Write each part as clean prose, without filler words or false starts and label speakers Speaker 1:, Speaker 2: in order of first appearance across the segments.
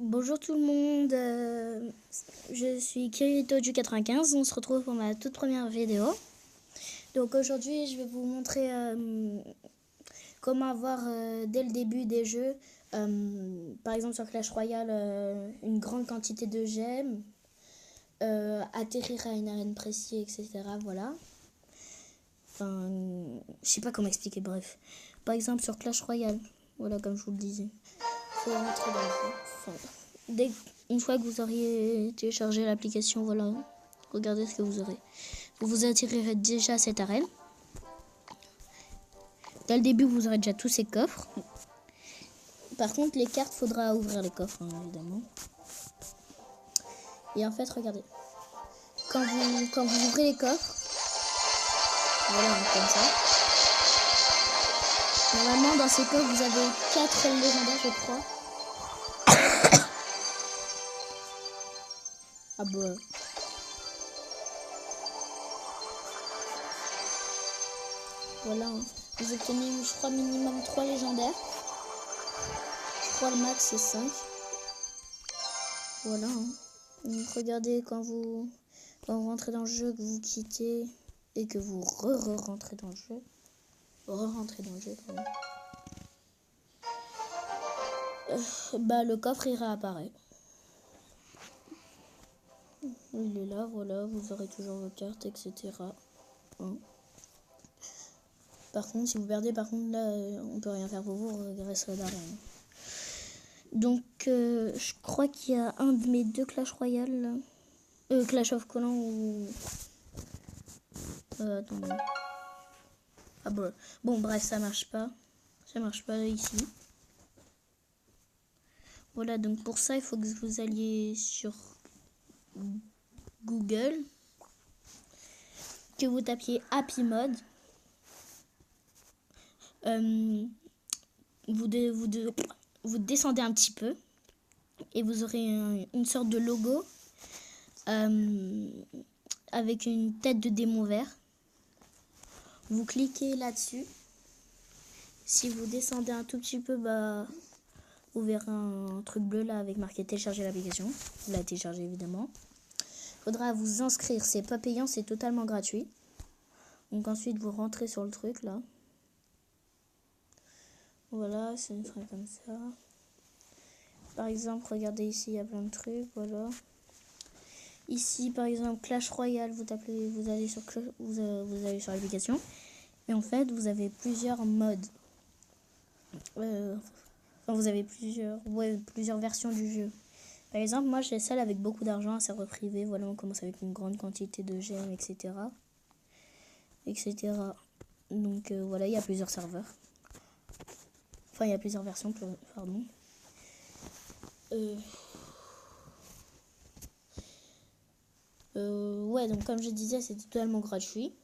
Speaker 1: Bonjour tout le monde, je suis Kirito du 95, on se retrouve pour ma toute première vidéo. Donc aujourd'hui je vais vous montrer comment avoir dès le début des jeux, par exemple sur Clash Royale, une grande quantité de gemmes, atterrir à une arène précise, etc. Voilà. Enfin, je sais pas comment expliquer, bref. Par exemple sur Clash Royale, voilà comme je vous le disais. Faut rentrer dans le jeu. Enfin, une fois que vous auriez téléchargé l'application, voilà, regardez ce que vous aurez. Vous atterrirez déjà à cette arène. Dès le début, vous aurez déjà tous ces coffres. Par contre, les cartes, faudra ouvrir les coffres, hein, évidemment. Et en fait, regardez. Quand vous ouvrez les coffres, voilà, comme ça. Normalement, dans ces coffres, vous avez 4 ailes légendaires, je crois. Ah bah. Voilà, hein. Vous obtenez, je crois, minimum 3 légendaires. Je crois le max c'est 5. Voilà. Hein. Donc regardez quand vous rentrez dans le jeu, que vous quittez et que vous rentrez dans le jeu. Rentrez dans le jeu, pardon. Bah le coffre il réapparaît. Il est là, voilà, vous aurez toujours vos cartes, etc. Hein. Par contre, si vous perdez, par contre là, on peut rien faire pour vous, regresserez d'argent. Donc je crois qu'il y a un de mes deux Clash Royale, Clash of Clans ou attendez. Ah bon, bref, ça marche pas ici. Voilà, donc pour ça, il faut que vous alliez sur Google, que vous tapiez Happy Mode. Vous descendez un petit peu et vous aurez une sorte de logo avec une tête de démon vert. Vous cliquez là-dessus. Si vous descendez un tout petit peu, bah, vous verrez un truc bleu là avec marqué télécharger l'application. Vous la téléchargez évidemment. Il faudra vous inscrire, c'est pas payant, c'est totalement gratuit. Donc ensuite vous rentrez sur le truc là. Voilà, ça sera comme ça. Par exemple, regardez ici, il y a plein de trucs, voilà. Ici, par exemple, Clash Royale, vous allez sur l'application. Et en fait, vous avez plusieurs modes. Vous avez plusieurs versions du jeu. Par exemple, moi j'ai celle avec beaucoup d'argent, un serveur privé. Voilà, on commence avec une grande quantité de gemmes, etc. Donc voilà, il y a plusieurs serveurs. Enfin, il y a plusieurs versions, pardon. Ouais, donc comme je disais, c'est totalement gratuit.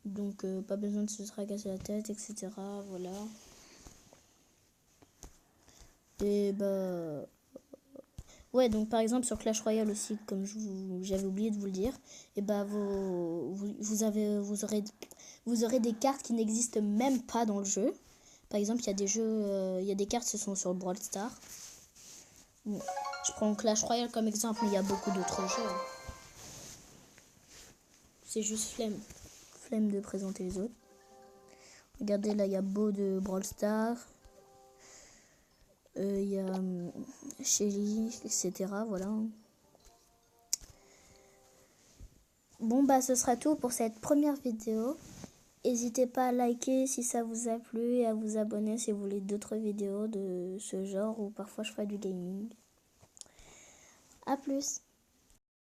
Speaker 1: Donc pas besoin de se tracasser la tête, etc. Voilà. Et bah... Ouais, donc par exemple sur Clash Royale aussi, comme j'avais oublié de vous le dire, et bah vous aurez des cartes qui n'existent même pas dans le jeu. Par exemple, il y a des jeux, il y a des cartes qui sont sur Brawl Stars. Bon, je prends Clash Royale comme exemple, mais il y a beaucoup d'autres jeux. C'est juste flemme de présenter les autres. Regardez, là, il y a Beau de Brawl Stars. Il y a Shelly, etc. Voilà. Bon, bah, ce sera tout pour cette première vidéo. N'hésitez pas à liker si ça vous a plu et à vous abonner si vous voulez d'autres vidéos de ce genre ou parfois je ferai du gaming. A plus!